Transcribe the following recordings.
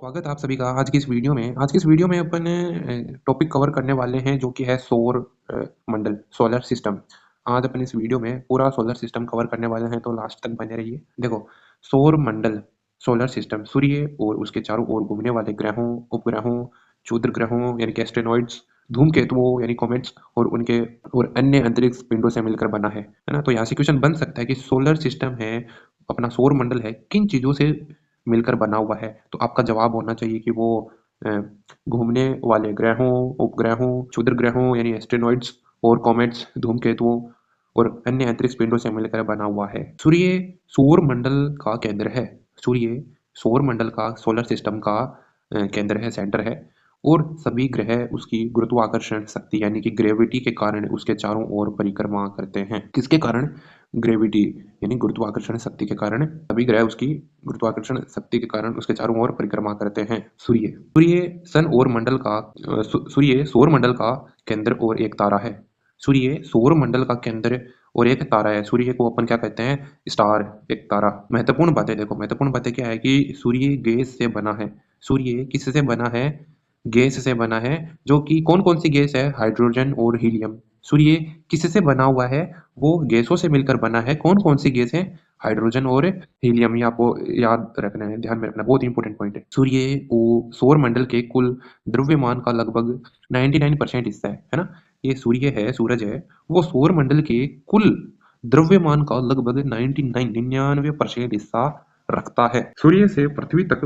स्वागत है आप सभी का आज की इस वीडियो में अपन टॉपिक कवर करने वाले हैं जो कि है सौर मंडल सोलर सिस्टम। आज अपन इस वीडियो में पूरा सोलर सिस्टम कवर करने वाले हैं, तो लास्ट तक बने रहिए। देखो, सौर मंडल सोलर सिस्टम सूर्य और उसके चारों ओर घूमने वाले ग्रहों, उपग्रहों, क्षुद्र ग्रहों यानी कि एस्टेरॉइड्स, धूमकेतुओं यानी कॉमेट्स और उनके और अन्य अंतरिक्ष पिंडों से मिलकर बना है ना। तो यहाँ से क्वेश्चन बन सकता है कि सोलर सिस्टम है, अपना सौर मंडल है, किन चीजों से मिलकर बना हुआ है। तो आपका जवाब होना चाहिए कि वो अ, घूमने वाले ग्रहों, उपग्रहों, क्षुद्र ग्रहों यानी एस्टेरॉइड्स और कॉमेट्स, धूमकेतुओं और अन्य अंतरिक्ष पिंडों से मिलकर बना हुआ है। सूर्य सौर मंडल का केंद्र है। सूर्य सौर मंडल का, सोलर सिस्टम का केंद्र है, सेंटर है। और सभी ग्रह उसकी गुरुत्वाकर्षण शक्ति यानी कि ग्रेविटी के कारण उसके चारों ओर परिक्रमा करते हैं। किसके कारण? ग्रेविटी यानी गुरुत्वाकर्षण शक्ति के कारण सभी ग्रह उसकी गुरुत्वाकर्षण शक्ति के कारण उसके चारों ओर परिक्रमा करते हैं। सूर्य सूर्य सौर मंडल का केंद्र और एक तारा है। सूर्य सौर मंडल का केंद्र और एक तारा है। सूर्य को अपन क्या कहते हैं? स्टार, एक तारा। महत्वपूर्ण बातें देखो, महत्वपूर्ण बातें क्या है कि सूर्य गैस से बना है। सूर्य किससे बना है? गैस से बना है। जो कि कौन कौन सी गैस है? हाइड्रोजन और हीलियम। सूर्य किससे बना हुआ है? वो गैसों से मिलकर बना है। कौन कौन सी गैस है? हाइड्रोजन और हीलियम। ये आपको याद रखना है, ध्यान में रखना, बहुत इंपॉर्टेंट पॉइंट है। सूर्य वो सौर मंडल के कुल द्रव्यमान का लगभग 99% हिस्सा है ना। ये सूर्य है, सूरज है, वो सौर मंडल के कुल द्रव्यमान का लगभग 99% हिस्सा रखता है। सूर्य से पृथ्वी तक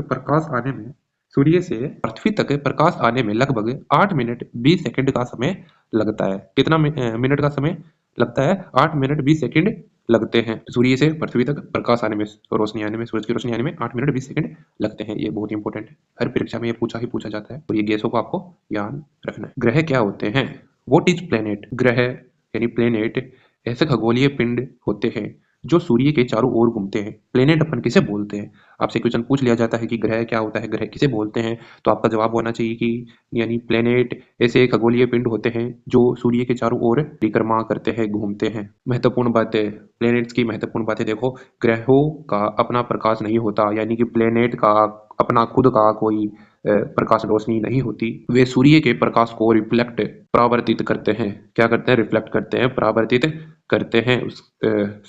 प्रकाश आने में लगभग 8 मिनट 20 सेकंड का समय लगता है। कितना मिनट का समय लगता है? 8 मिनट 20 सेकंड लगते हैं सूर्य से पृथ्वी तक प्रकाश आने में, रोशनी आने में, सूरज की रोशनी आने में 8 मिनट 20 सेकंड लगते हैं। ये बहुत इंपॉर्टेंट है, हर परीक्षा में ये पूछा ही पूछा जाता है और ये गैसों को आपको याद रखना है। ग्रह क्या होते हैं? What is planet? ग्रह यानी प्लेनेट ऐसे खगोलीय पिंड होते हैं जो सूर्य के चारों ओर घूमते हैं। प्लेनेट अपन किसे बोलते हैं? आपसे क्वेश्चन पूछ लिया जाता है कि ग्रह क्या होता है, ग्रह किसे बोलते हैं, तो आपका जवाब होना चाहिए कि यानी प्लेनेट ऐसे खगोलीय पिंड होते हैं जो सूर्य के चारों ओर परिक्रमा करते हैं, घूमते हैं। महत्वपूर्ण बातें, प्लेनेट्स की महत्वपूर्ण बातें देखो। ग्रहों का अपना प्रकाश नहीं होता, यानी कि प्लेनेट का अपना खुद का कोई प्रकाश रोशनी नहीं होती। वे सूर्य के प्रकाश को रिफ्लेक्ट, परावर्तित करते हैं। क्या करते हैं? रिफ्लेक्ट करते हैं, परावर्तित करते हैं उस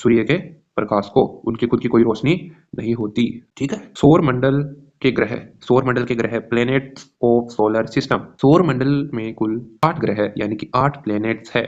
सूर्य के प्रकाश को। उनकी खुद की कोई रोशनी नहीं होती। ठीक है। सौर मंडल के ग्रह प्लैनेट्स ऑफ सोलर सिस्टम। सौर मंडल में कुल 8 ग्रह यानी कि 8 प्लैनेट्स है।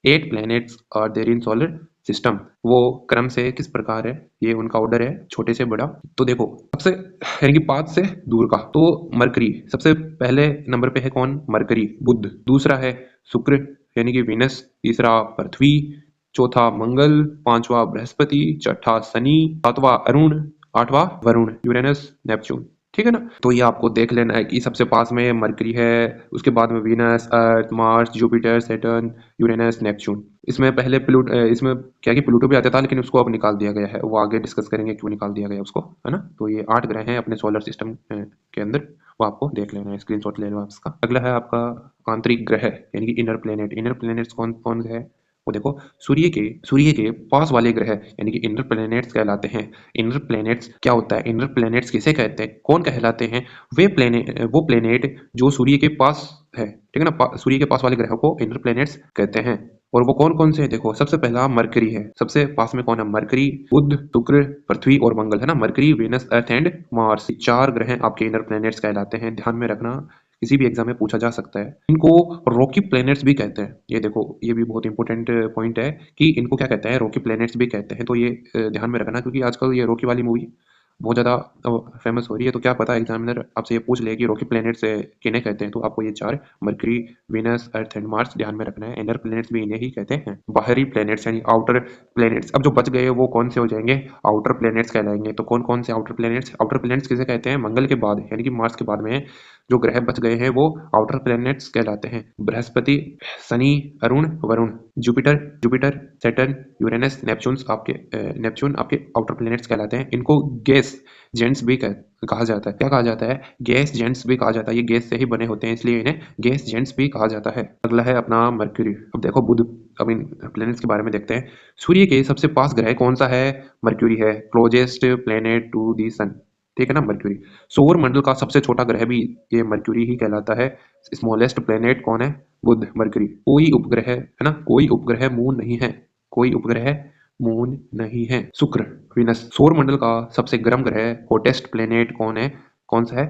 8 planets are there in solar system. वो क्रम से किस प्रकार है, ये उनका ऑर्डर है, छोटे से बड़ा। तो देखो, सबसे यानी कि 5 से दूर का तो मरकरी सबसे पहले नंबर पे है। कौन? मरकरी, बुध। दूसरा है शुक्र यानी कि वीनस। तीसरा पृथ्वी। चौथा मंगल। पांचवा बृहस्पति। छठा शनि। सातवां अरुण। आठवां वरुण, यूरेनस, नेपच्यून। ठीक है ना। तो ये आपको देख लेना है कि सबसे पास में मरकरी है, उसके बाद में Venus, Earth, Mars, Jupiter, Saturn, Uranus, Neptune. इसमें क्या है कि प्लूटो भी आता था, लेकिन उसको अब निकाल दिया गया है। वो आगे डिस्कस करेंगे क्यों निकाल दिया गया उसको, है ना। तो ये 8 ग्रह हैं अपने सोलर सिस्टम के अंदर, वो आपको देख लेना है, स्क्रीनशॉट ले लो आप इसका। अगला है आपका आंतरिक ग्रह यानी कि इनर प्लेनेट। इनर प्लेनेट्स कौन कौन है वो देखो। सूर्य के पास वाले ग्रह यानी कि इनर प्लैनेट्स कहलाते हैं। इनर प्लैनेट्स क्या होता है? इनर प्लैनेट्स किसे कहते हैं, कौन कहलाते हैं? वो प्लैनेट जो सूर्य के पास है, ठीक है ना। सूर्य के पास वाले ग्रहों को इनर प्लैनेट्स कहते हैं। और वो कौन कौन से हैं? देखो, सबसे पहला मरकरी है, सबसे पास में कौन है? मरकरी, बुध, शुक्र, पृथ्वी और मंगल, है ना। Mercury, Venus, Earth and Mars, 4 ग्रह आपके इनर प्लैनेट्स कहलाते हैं। ध्यान में रखना, किसी भी एग्जाम में पूछा जा सकता है। इनको रॉकी प्लैनेट्स भी कहते हैं। ये देखो, ये भी बहुत इंपॉर्टेंट पॉइंट है कि इनको क्या कहते हैं? रॉकी प्लैनेट्स भी कहते हैं। तो ये ध्यान में रखना, क्योंकि आजकल ये रॉकी वाली मूवी बहुत ज़्यादा फेमस हो रही है। तो क्या पता एग्जामिनर आपसे ये पूछ ले कि रॉकी प्लैनेट्स किन्हें कहते हैं। तो आपको ये 4 mercury, Venus, earth and Mars ध्यान में रखना है। इनर प्लैनेट्स भी इन्हें ही कहते हैं। बाहरी प्लैनेट्स यानी आउटर प्लैनेट्स, अब जो बच गए वो कौन से हो जाएंगे? आउटर प्लैनेट्स कहलाएंगे। तो कौन कौन से आउटर प्लैनेट्स? आउटर प्लैनेट्स किसे कहते हैं? मंगल के बाद यानी कि मार्स के बाद में जो ग्रह बच गए हैं वो आउटर प्लैनेट्स कहलाते हैं। Brihaspati, Shani, Arun, Varun, Jupiter Jupiter Saturn, Uranus, Neptune आपके आउटर प्लैनेट्स कहलाते हैं। इनको गैस जेंट्स भी कहा जाता है। क्या कहा जाता है? गैस जेंट्स भी कहा जाता है। ये गैस से ही बने होते हैं, इसलिए इन्हें गैस जेंट्स भी कहा जाता है। अगला है अपना मरक्यूरी। अब देखो बुध, अब इन प्लैनेट्स के बारे में देखते हैं। सूर्य के सबसे पास ग्रह कौन सा है? मरक्यूरी है, क्लोजेस्ट प्लैनेट टू दी सन। ठीक है ना, मर्क्यूरी। सौर मंडल का सबसे छोटा ग्रह भी ये मर्क्यूरी ही कहलाता है। स्मॉलेस्ट प्लेनेट कौन है? बुध, मर्क्यूरी। कोई उपग्रह है ना, कोई उपग्रह मून नहीं है, कोई उपग्रह मून नहीं है। शुक्र, वीनस। सौर मंडल का सबसे गर्म ग्रह, हॉटेस्ट प्लेनेट कौन है? कौन सा है?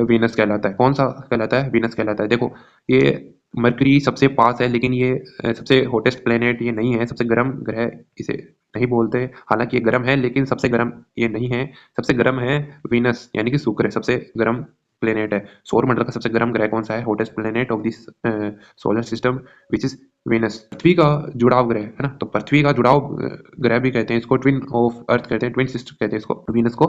वीनस कहलाता है। कौन सा कहलाता है? वीनस कहलाता है। देखो, ये मरकरी सबसे पास है, लेकिन ये सबसे हॉटेस्ट प्लेनेट ये नहीं है, सबसे गर्म ग्रह इसे नहीं बोलते। हालांकि ये गर्म है, लेकिन सबसे गर्म ये नहीं है। सबसे गर्म है वीनस, यानी कि शुक्र सबसे गर्म प्लेनेट है। सौर मंडल का सबसे गर्म ग्रह कौन सा है? Hottest planet of this solar system which is Venus. पृथ्वी का जुड़ाव ग्रह है ना, तो पृथ्वी का जुड़ाव ग्रह भी कहते हैं इसको, ट्विन ऑफ अर्थ कहते हैं, ट्विन सिस्टर कहते हैं इसको, वीनस को।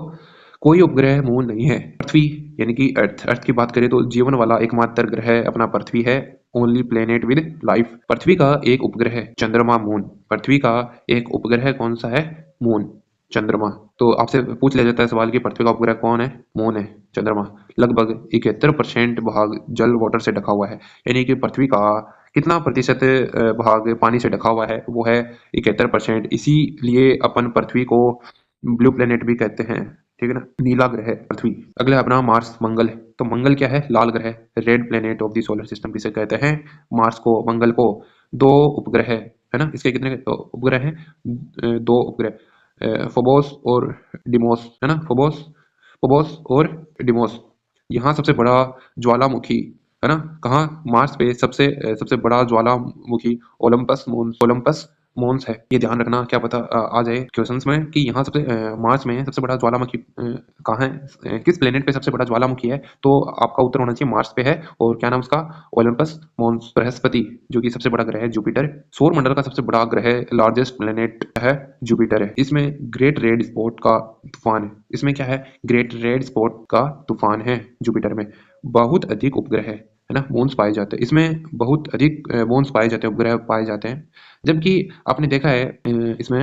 कोई उपग्रह मून नहीं है। पृथ्वी यानी कि अर्थ की बात करें तो जीवन वाला एकमात्र ग्रह अपना पृथ्वी है। Only planet with life. पृथ्वी का एक उपग्रह है चंद्रमा, मून। पृथ्वी का एक उपग्रह कौन सा है? मून, चंद्रमा। तो आपसे पूछ लिया जाता है सवाल कि पृथ्वी का उपग्रह कौन है? मून है, चंद्रमा। लगभग 71% भाग जल वाटर से ढका हुआ है, यानी कि पृथ्वी का कितना प्रतिशत भाग पानी से ढका हुआ है? वो है 71%। इसीलिए अपन पृथ्वी को ब्लू प्लेनेट भी कहते हैं, ठीक है ना, नीला ग्रह है पृथ्वी। अगला अपना मार्स, मंगल। तो मंगल क्या है? लाल ग्रह, red planet of the solar system किसे कहते हैं? मार्स को, मंगल को। दो उपग्रह है ना, इसके कितने उपग्रह हैं? दो उपग्रह, फोबोस और डिमोस, है ना, फोबोस, फोबोस और डिमोस। यहाँ सबसे बड़ा ज्वालामुखी है ना, कहाँ? मार्स पे सबसे बड़ा ज्वालामुखी ओलंपस मोन्स, ओलंपस मोन्स है। ये ध्यान रखना, क्या पता आ जाए क्वेश्चंस में कि यहाँ सबसे मार्स में सबसे बड़ा ज्वालामुखी कहाँ है, किस प्लेनेट पे सबसे बड़ा ज्वालामुखी है? तो आपका उत्तर होना चाहिए मार्स पे है। और क्या नाम उसका? ओलंपस मोन्स। बृहस्पति, जो कि सबसे बड़ा ग्रह है, जुपिटर। सौर मंडल का सबसे बड़ा ग्रह, लार्जेस्ट प्लेनेट है, जुपिटर है। इसमें ग्रेट रेड स्पॉट का तूफान है। इसमें क्या है? ग्रेट रेड स्पॉट का तूफान है जुपिटर में। बहुत अधिक उपग्रह है ना, मून्स पाए जाते हैं इसमें, बहुत अधिक मून्स पाए जाते हैं, उपग्रह पाए जाते हैं। जबकि आपने देखा है इसमें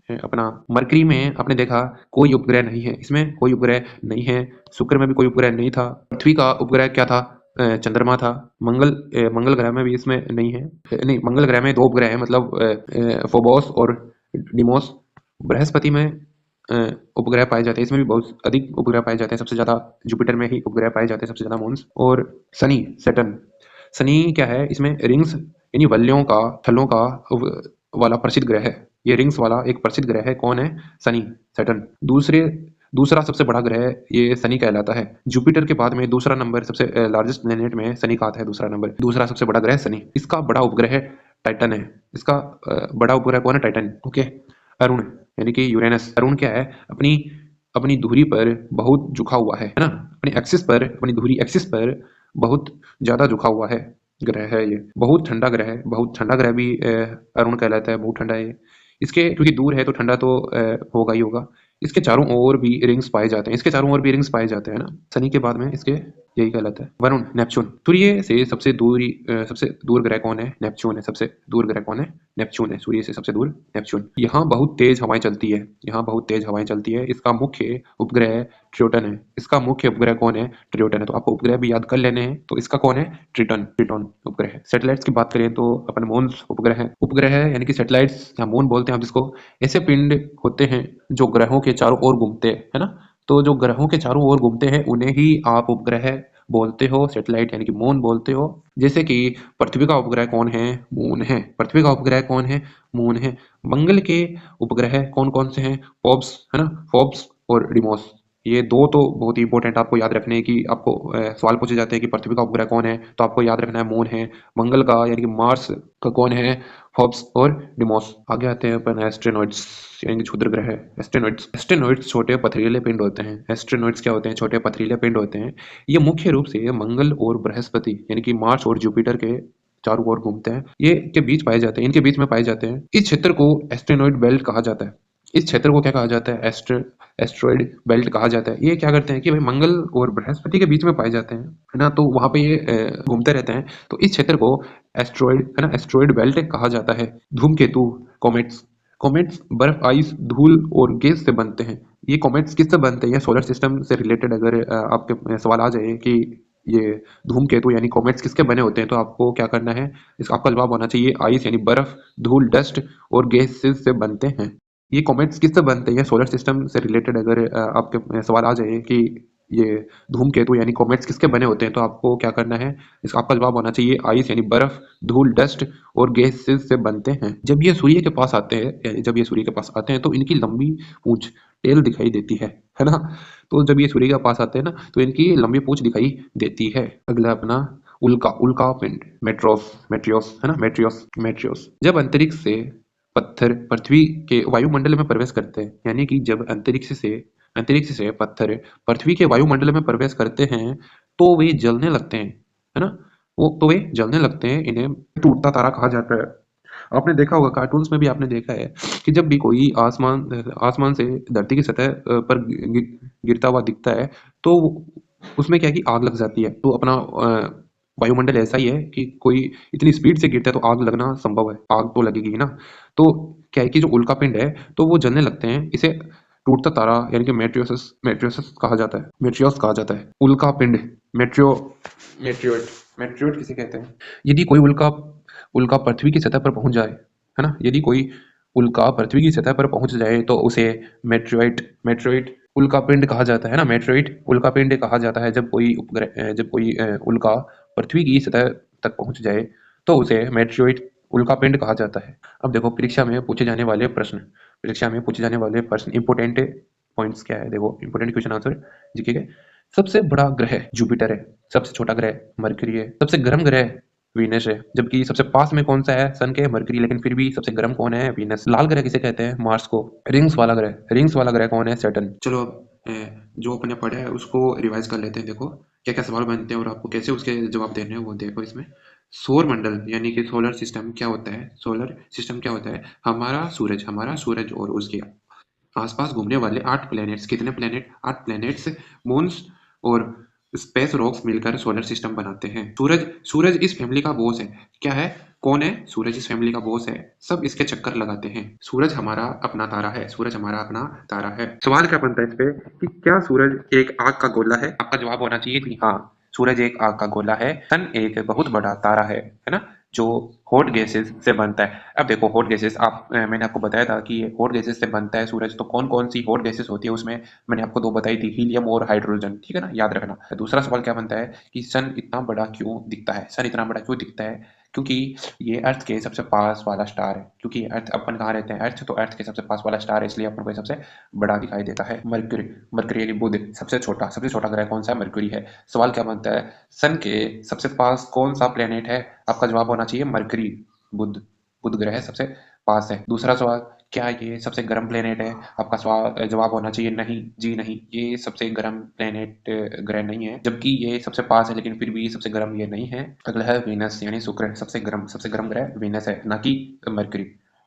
अपना मरकरी में आपने देखा कोई उपग्रह नहीं है, इसमें कोई उपग्रह नहीं है। शुक्र में भी कोई उपग्रह नहीं था। पृथ्वी का उपग्रह क्या था? चंद्रमा था। मंगल ग्रह में भी इसमें नहीं है, नहीं, मंगल ग्रह में दो उपग्रह है, मतलब फोबोस और डिमोस। बृहस्पति में उपग्रह पाए जाते हैं, इसमें भी बहुत अधिक उपग्रह पाए जाते हैं, सबसे ज्यादा जुपिटर में ही उपग्रह पाए जाते हैं, सबसे ज्यादा मून्स। और शनि, सैटर्न। शनि क्या है? इसमें रिंग्स यानी वलयों का, थलों का वाला प्रसिद्ध ग्रह है। ये रिंग्स वाला एक प्रसिद्ध ग्रह है। कौन है? शनि, सैटर्न। दूसरा सबसे बड़ा ग्रह ये शनि कहलाता है। जुपिटर के बाद में दूसरा नंबर, सबसे लार्जेस्ट प्लेनेट में शनि का आता है, दूसरा नंबर, दूसरा सबसे बड़ा ग्रह शनि। इसका बड़ा उपग्रह टाइटन है। इसका बड़ा उपग्रह कौन है? टाइटन। ओके। अरुण यानी कि यूरेनस। अरुण क्या है? अपनी अपनी धुरी पर बहुत झुका हुआ है ना, अपनी एक्सिस पर, अपनी धुरी एक्सिस पर बहुत ज्यादा झुका हुआ है ग्रह है ये। बहुत ठंडा ग्रह है, बहुत ठंडा ग्रह भी अरुण कहलाता है, बहुत ठंडा है ये। इसके क्योंकि दूर है तो ठंडा तो होगा ही होगा। इसके चारों ओर भी रिंग्स पाए जाते हैं, इसके चारों ओर भी रिंग्स पाए जाते हैं ना। शनि के बाद में इसके यही कहलाता है। वरुण, नेपच्यून। सूर्य से सबसे दूर ग्रह कौन है? नेपच्यून है। सबसे दूर ग्रह कौन है? नेपच्यून है। सूर्य से सबसे दूर नेपच्यून। यहाँ बहुत तेज हवाएं चलती है, यहाँ बहुत तेज हवाएं चलती है। इसका मुख्य उपग्रह ट्रिटन है। इसका मुख्य उपग्रह कौन है? ट्रिटन है। तो आपको उपग्रह भी याद कर लेने हैं। तो इसका कौन है? ट्रिटन, ट्रिटन उपग्रह है। सैटेलाइट्स की बात करें तो अपन मून्स उपग्रह है। उपग्रह है यानी कि सैटेलाइट्स या मून बोलते हैं हम जिसको, ऐसे पिंड होते हैं जो ग्रहों के चारों ओर घूमते हैं, है ना। तो जो ग्रहों के चारों ओर घूमते हैं उन्हें ही आप उपग्रह बोलते हो, सैटेलाइट यानी कि मून बोलते हो। जैसे कि पृथ्वी का उपग्रह कौन है? मून है। पृथ्वी का उपग्रह कौन है? मून है। मंगल के उपग्रह कौन कौन से हैं? फोर्ब्स, है ना, फोर्ब्स और डिमोस। ये दो तो बहुत ही इंपॉर्टेंट आपको याद रखने हैं कि आपको सवाल पूछे जाते हैं कि पृथ्वी का उपग्रह कौन है, तो आपको याद रखना है मून है। मंगल का यानी कि मार्स का कौन है? फोर्ब्स और डिमोस। आगे आते हैं अपन एस्ट्रोनॉइड्स यानी कि क्षुद्र ग्रह। एस्ट्रोनॉइड्स, एस्ट्रोनॉइड्स छोटे पथरीले पिंड होते हैं। एस्ट्रोनॉइड्स क्या होते हैं? छोटे पथरीले पिंड होते हैं। ये मुख्य रूप से मंगल और बृहस्पति यानी कि मार्स और जुपिटर के चारों ओर घूमते हैं। ये के बीच पाए जाते हैं, इनके बीच में पाए जाते हैं। इस क्षेत्र को एस्ट्रोनॉइड बेल्ट कहा जाता है। इस क्षेत्र को क्या कहा जाता है? एस्ट्रॉइड बेल्ट कहा जाता है। ये क्या करते हैं कि भाई मंगल और बृहस्पति के बीच में पाए जाते हैं, है ना, तो वहां पे ये घूमते रहते हैं। तो इस क्षेत्र को एस्ट्रॉइड, है ना, एस्ट्रॉइड बेल्ट कहा जाता है। धूमकेतु, कॉमेट्स। कॉमेट्स बर्फ, आइस, धूल और गैस से बनते हैं। ये कॉमेट्स किससे बनते हैं? ये सोलर सिस्टम से रिलेटेड अगर आपके सवाल आ जाए कि ये धूमकेतु यानी कॉमेट्स किसके बने होते हैं, तो आपको क्या करना है, इसका आपका जवाब होना चाहिए आइस यानी बर्फ, धूल, डस्ट और गैसेस से बनते हैं। ये कॉमेट्स किससे बनते हैं? सोलर सिस्टम से रिलेटेड अगर आपके सवाल आ जाए कि ये धूमकेतु यानी कॉमेट्स किसके बने होते हैं, तो आपको क्या करना है, इसका आपका जवाब होना चाहिए आइस यानी बर्फ, धूल, डस्ट और गैसेस से बनते हैं। जब ये सूर्य के पास आते हैं, जब ये सूर्य के पास आते हैं तो इनकी लंबी पूंछ टेल दिखाई देती है ना? तो जब ये सूर्य के पास आते हैं ना तो इनकी लंबी पूंछ दिखाई देती है। अगला अपना उल्का, उल्का पिंड, मेट्रोस, मेट्रियोस है ना, मेट्रियोस, मेट्रियोस। जब अंतरिक्ष से पत्थर पृथ्वी के वायुमंडल में प्रवेश करते हैं, यानी कि जब अंतरिक्ष से पत्थर पृथ्वी के वायुमंडल में प्रवेश करते हैं तो वे जलने लगते हैं, है ना? वो तो वे जलने लगते हैं, इन्हें टूटता तारा कहा जाता है। आपने देखा होगा, कार्टून्स में भी आपने देखा है कि जब भी कोई आसमान से धरती की सतह पर गिरता हुआ दिखता है तो उसमें क्या है कि आग लग जाती है। तो अपना वायुमंडल ऐसा ही है कि कोई इतनी स्पीड से गिरता है तो आग लगना संभव है, आग तो लगेगी ही ना। तो क्या है कि जो उल्का पिंड है तो वो जलने लगते हैं, इसे टूटता तारा यानी कि मेट्रियोसिस मेट्रियोसिस कहा जाता है, मेट्रियोस कहा जाता है। उल्का पिंड, मेट्रियो मेट्रियोट मेट्रियोट किसे कहते हैं? यदि कोई उल्का उल्का पृथ्वी की सतह पर पहुंच जाए, है ना, यदि कोई उल्का पृथ्वी की सतह पर पहुंच जाए तो उसे मेट्रोइट मेट्रोइट उल्कापिंड कहा जाता है ना, मेट्रोइट उल्कापिंड कहा जाता है। जब कोई उल्का पृथ्वी की सतह तक पहुंच जाए तो उसे मेट्रोइट उल्कापिंड कहा जाता है। अब देखो परीक्षा में पूछे जाने वाले प्रश्न इंपोर्टेंट पॉइंट्स क्या है, देखो इंपोर्टेंट क्वेश्चन आंसर जीके के। सबसे बड़ा ग्रह जुपिटर है, सबसे छोटा ग्रह मरकरी है, सबसे गर्म ग्रह वीनस है, जबकि सबसे पास में कौन सा है? सन के, मरकरी, लेकिन फिर भी सबसे गर्म कौन है? वीनस। लाल ग्रह किसे कहते हैं? मार्स को। रिंग्स वाला ग्रह कौन है? सैटर्न। चलो जो अपने पढ़ा है उसको रिवाइज कर लेते हैं। देखो क्या क्या सवाल बनते हैं और आपको कैसे उसके जवाब देने हैं वो देखो इसमें। सौर मंडल यानी कि सोलर सिस्टम क्या होता है? सोलर सिस्टम क्या होता है? हमारा सूरज और उसके आसपास घूमने वाले 8 प्लैनेट्स, कितने प्लैनेट? 8 प्लैनेट्स, मून्स और स्पेस रॉक्स मिलकर सोलर सिस्टम बनाते हैं। सूरज सूरज इस फैमिली का बॉस है। क्या है? कौन है? सूरज इस फैमिली का बॉस है। सब इसके चक्कर लगाते हैं। सूरज हमारा अपना तारा है, सूरज हमारा अपना तारा है। सवाल क्या बनता है इस पे कि क्या सूरज एक आग का गोला है? आपका जवाब होना चाहिए कि हाँ, सूरज एक आग का गोला है। सन एक बहुत बड़ा तारा है ना, जो हॉट गैसेस से बनता है। अब देखो हॉट गैसेस मैंने आपको बताया था कि ये हॉट गैसेस से बनता है सूरज। तो कौन कौन सी हॉट गैसेस होती है उसमें मैंने आपको दो बताई थी, हीलियम और हाइड्रोजन, ठीक है ना, याद रखना। दूसरा सवाल क्या बनता है कि सन इतना बड़ा क्यों दिखता है? सन इतना बड़ा क्यों दिखता है? क्योंकि ये अर्थ के सबसे पास वाला स्टार है। क्योंकि अर्थ, अपन कहाँ रहते हैं? अर्थ, तो अर्थ के सबसे पास वाला स्टार है, इसलिए अपन को ये सबसे बड़ा दिखाई देता है। मरकरी, मरकरी यानी बुध, सबसे छोटा ग्रह कौन सा है? मरकरी है। सवाल क्या बनता है? सन के सबसे पास कौन सा प्लेनेट है? आपका जवाब होना चाहिए मरकरी, बुध, बुध ग्रह सबसे पास है। दूसरा सवाल, क्या ये सबसे गर्म प्लेनेट है? आपका सवाल जवाब होना चाहिए नहीं जी नहीं, ये सबसे गर्म प्लेनेट ग्रह नहीं है, जबकि ये सबसे पास है लेकिन फिर भी सबसे गर्म ये नहीं है। अगला है वीनस यानी शुक्र, सबसे गर्म ग्रह वीनस है, ना कि मरकरी।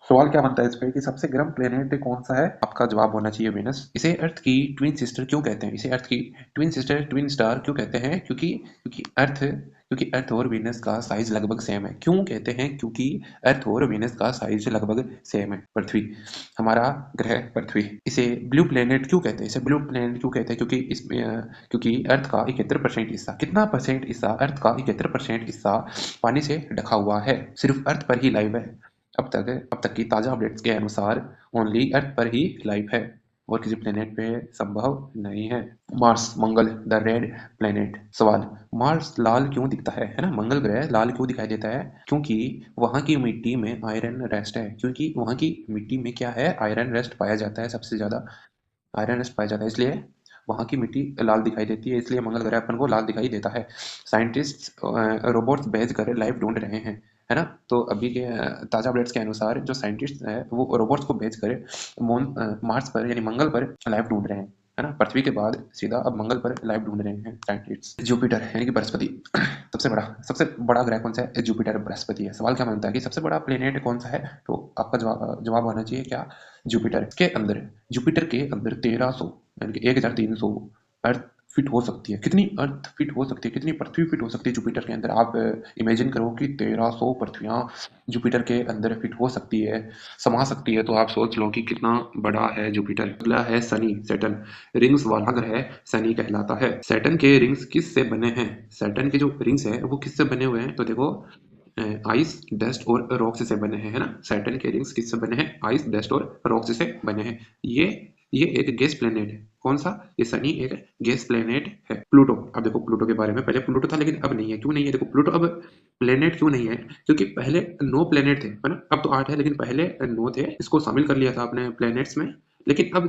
सवाल क्या बनता है इस पे कि सबसे गर्म प्लेनेट कौन सा है? आपका जवाब होना चाहिए वीनस। इसे अर्थ की ट्विन सिस्टर क्यों कहते हैं? इसे अर्थ की ट्विन सिस्टर, ट्विन स्टार क्यों कहते हैं? क्योंकि अर्थ और वीनस का साइज लगभग सेम है। क्यों कहते हैं? क्योंकि अर्थ और वीनस का साइज लगभग सेम है। पृथ्वी, हमारा ग्रह पृथ्वी, इसे ब्लू प्लेनेट क्यों कहते हैं? इसे ब्लू प्लेनेट क्यों कहते हैं? क्योंकि अर्थ का 71% हिस्सा, कितना परसेंट हिस्सा? अर्थ का 71% हिस्सा पानी से ढका हुआ है। सिर्फ अर्थ पर ही लाइव है। अब तक की ताजा अपडेट्स के अनुसार ओनली अर्थ पर ही लाइफ है और किसी प्लेनेट पे संभव नहीं है। Mars, Mangal, the red planet. सवाल, मार्स लाल क्यों दिखता है ना, मंगल ग्रह लाल क्यों दिखाई देता है? क्योंकि वहां की मिट्टी में आयरन रेस्ट है। क्योंकि वहां की मिट्टी में क्या है? आयरन रेस्ट पाया जाता है, सबसे ज्यादा आयरन रेस्ट पाया जाता है, इसलिए वहां की मिट्टी लाल दिखाई देती है, इसलिए मंगल ग्रह अपन को लाल दिखाई देता है। साइंटिस्ट रोबोट्स भेज कर लाइफ ढूंढ रहे हैं, है ना। तो अभी के ताजा अपडेट्स के अनुसार जो साइंटिस्ट है वो रोबोट्स को भेज कर मार्स पर यानी मंगल पर लाइफ ढूंढ रहे हैं, है ना। पृथ्वी के बाद सीधा अब मंगल पर लाइफ ढूंढ रहे हैं साइंटिस्ट। जुपिटर यानी कि बृहस्पति, सबसे बड़ा ग्रह कौन सा है? जुपिटर, बृहस्पति है। सवाल क्या बनता है कि सबसे बड़ा प्लेनेट कौन सा है? तो आपका जवाब होना चाहिए क्या? जुपिटर के अंदर 1300 यानी कि 1300 अर्थ फिट हो सकती है। कितनी अर्थ फिट हो सकती है? कितनी पृथ्वी फिट हो सकती है जुपिटर के अंदर? आप इमेजिन करो कि 1300 पृथ्वियां जुपिटर के अंदर फिट हो सकती है, समा सकती है, तो आप सोच लो कि कितना बड़ा है जुपिटर। अगला है शनि, सैटर्न, रिंग्स वाला ग्रह शनि कहलाता है। सैटर्न के रिंग्स किस से बने हैं? सैटर्न के जो रिंग्स है वो किससे बने हुए हैं? तो देखो आइस, डस्ट और रॉक्स से बने हैं, है ना। सैटर्न के रिंग्स किससे बने हैं? आइस, डस्ट और रॉक्स से बने हैं। ये एक गैस प्लेनेट है। कौन सा? ये शनि एक गैस प्लेनेट है। प्लूटो, अब देखो प्लूटो के बारे में, पहले प्लूटो था लेकिन अब नहीं है। क्यों नहीं है? देखो प्लूटो अब प्लेनेट क्यों नहीं है? क्योंकि पहले 9 प्लेनेट थे, है ना। अब तो 8 है लेकिन पहले 9 थे। इसको शामिल कर लिया था अपने प्लेनेट्स में। लेकिन अब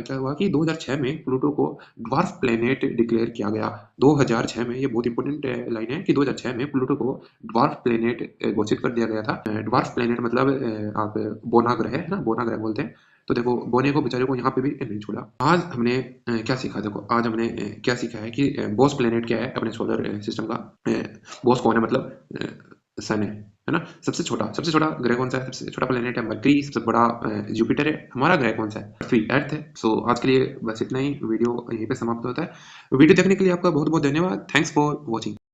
क्या हुआ कि 2006 में प्लूटो को ड्वार्फ प्लेनेट डिक्लेयर किया गया। 2006 में, ये बहुत इंपॉर्टेंट लाइन है कि 2006 में प्लूटो को ड्वार्फ प्लेनेट घोषित कर दिया गया था। ड्वार्फ प्लेनेट मतलब आप बोना ग्रह, है ना, बोना ग्रह बोलते हैं। तो देखो बोने को बेचारे को यहाँ पे भी नहीं छोड़ा। आज हमने क्या सीखा? देखो आज हमने क्या सीखा है कि बॉस प्लेनेट क्या है अपने सोलर सिस्टम का। बॉस कौन है? मतलब सन है ना। सबसे छोटा ग्रह कौन सा है? सबसे छोटा प्लेनेट है मरकरी। सबसे बड़ा जुपिटर है। हमारा ग्रह कौन सा है? पृथ्वी, अर्थ है। सो आज के लिए बस इतना ही। वीडियो यहीं पे समाप्त होता है। वीडियो देखने के लिए आपका बहुत बहुत धन्यवाद। Thanks for watching.